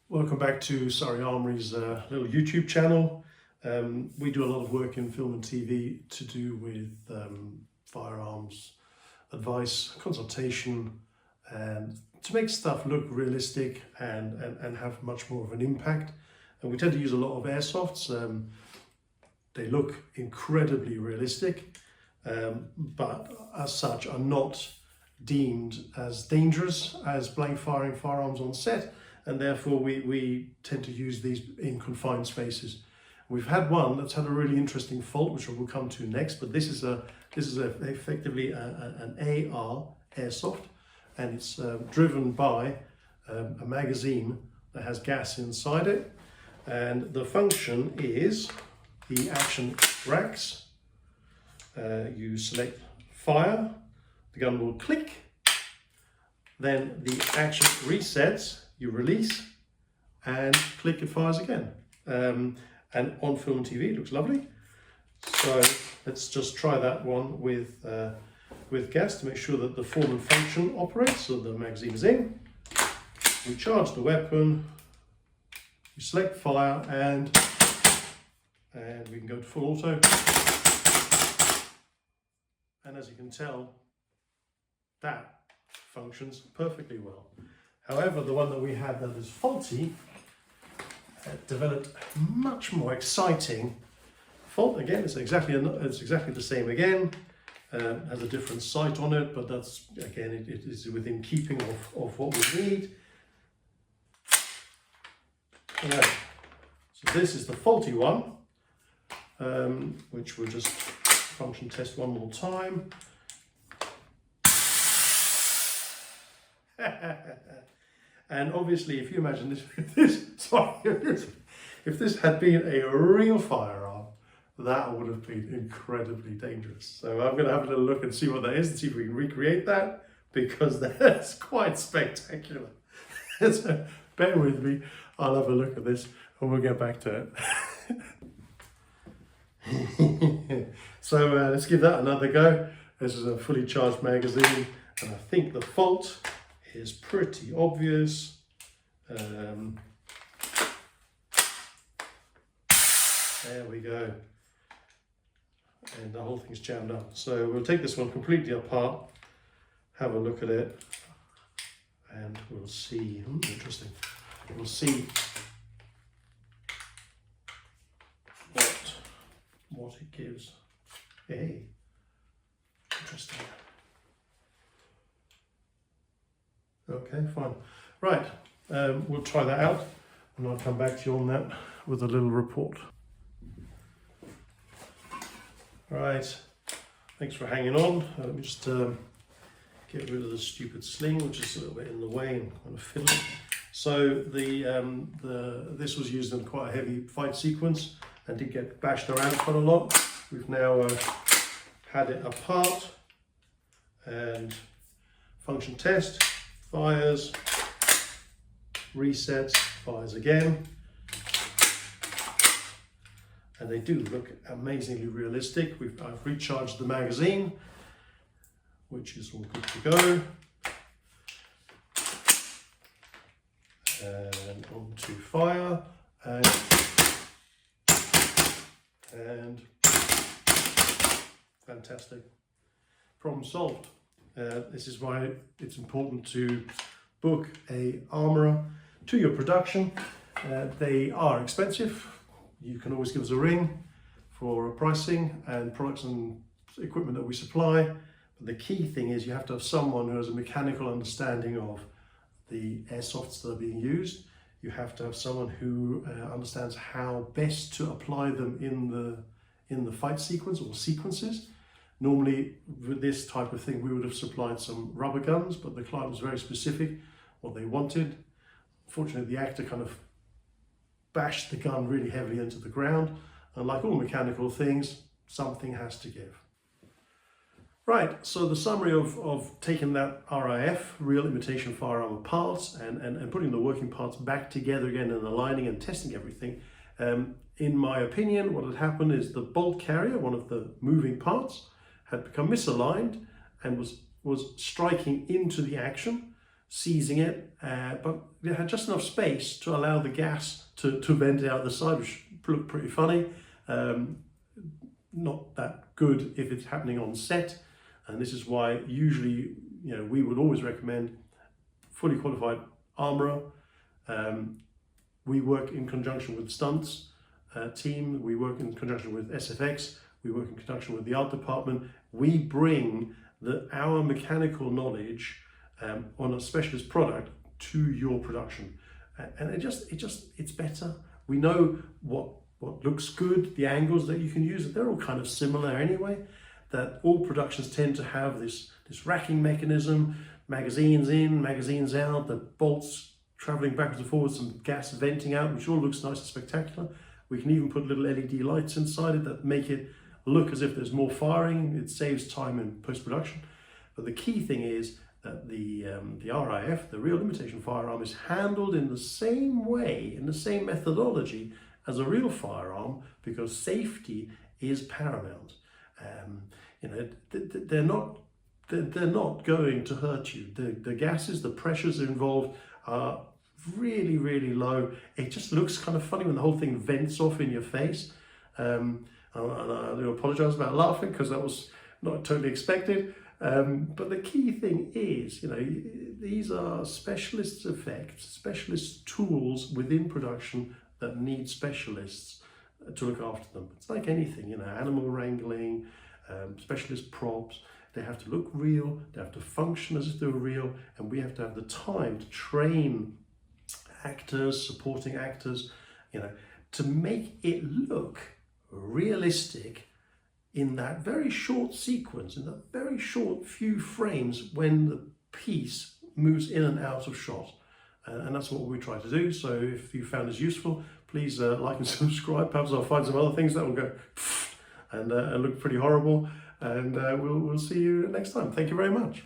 Welcome back to Surrey Armoury's little YouTube channel. We do a lot of work in film and TV to do with firearms advice, consultation, and to make stuff look realistic and have much more of an impact. And we tend to use a lot of airsofts. They look incredibly realistic, but as such are not deemed as dangerous as blank firing firearms on set. And therefore we tend to use these in confined spaces. We've had one that's had a really interesting fault, which we'll come to next, but this is effectively an AR Airsoft, and it's driven by a magazine that has gas inside it, and the function is the action racks. You select fire, the gun will click, then the action resets, you release, and click, it fires again. And on film and TV, it looks lovely. So let's just try that one with gas to make sure that the form and function operates. So the magazine is in, we charge the weapon, we select fire, and we can go to full auto. And as you can tell, that functions perfectly well. However, the one that we had that is faulty developed much more exciting fault. Again, it's exactly the same again. Has a different sight on it, but that's again it is within keeping of what we need. Right. So this is the faulty one, which we'll just function test one more time. And obviously, if you imagine if this had been a real firearm, that would have been incredibly dangerous. So I'm going to have a little look and see what that is and see if we can recreate that, because that's quite spectacular. So bear with me, I'll have a look at this and we'll get back to it. So let's give that another go. This is a fully charged magazine, and I think the fault is pretty obvious. There we go. And the whole thing's jammed up. So we'll take this one completely apart, have a look at it, and we'll see. Interesting. We'll see what it gives. Hey, interesting. Okay, fine. Right, we'll try that out and I'll come back to you on that with a little report. Right, thanks for hanging on. Let me just get rid of the stupid sling, which is a little bit in the way and kind of fiddly. So this was used in quite a heavy fight sequence and did get bashed around quite a lot. We've now had it apart, and function test. Fires, resets, fires again, and they do look amazingly realistic. I've recharged the magazine, which is all good to go, and on to fire, and fantastic, problem solved. This is why it's important to book a armourer to your production. They are expensive. You can always give us a ring for pricing and products and equipment that we supply. But the key thing is you have to have someone who has a mechanical understanding of the airsofts that are being used. You have to have someone who understands how best to apply them in the fight sequence or sequences. Normally, with this type of thing, we would have supplied some rubber guns, but the client was very specific what they wanted. Unfortunately, the actor kind of bashed the gun really heavily into the ground, and like all mechanical things, something has to give. Right, so the summary of taking that RIF, real imitation firearm, apart and putting the working parts back together again and aligning and testing everything. In my opinion, what had happened is the bolt carrier, one of the moving parts, had become misaligned and was striking into the action. seizing it, but it had just enough space to allow the gas to vent out the side, which looked pretty funny. Not that good if it's happening on set, and this is why usually, we would always recommend fully qualified armourer. We work in conjunction with stunts team, we work in conjunction with SFX, we work in conjunction with the art department. We bring our mechanical knowledge on a specialist product to your production, and it's better. We know what looks good, the angles that you can use. They're all kind of similar anyway. That all productions tend to have this racking mechanism, magazines in, magazines out, the bolts traveling backwards and forwards, some gas venting out, which all looks nice and spectacular. We can even put little LED lights inside it that make it look as if there's more firing. It saves time in post-production. But the key thing is that the RIF, the real imitation firearm, is handled in the same way, in the same methodology as a real firearm, because safety is paramount. They're not going to hurt you. The gases, the pressures involved are really, really low. It just looks kind of funny when the whole thing vents off in your face. And I do apologize about laughing, because that was not totally expected. But the key thing is, these are specialist effects, specialist tools within production that need specialists to look after them. It's like anything, animal wrangling, specialist props. They have to look real, they have to function as if they were real, and we have to have the time to train actors, supporting actors, to make it look realistic in that very short sequence, in that very short few frames when the piece moves in and out of shot. And that's what we try to do. So if you found this useful, please like and subscribe. Perhaps I'll find some other things that will go and look pretty horrible. And we'll see you next time. Thank you very much.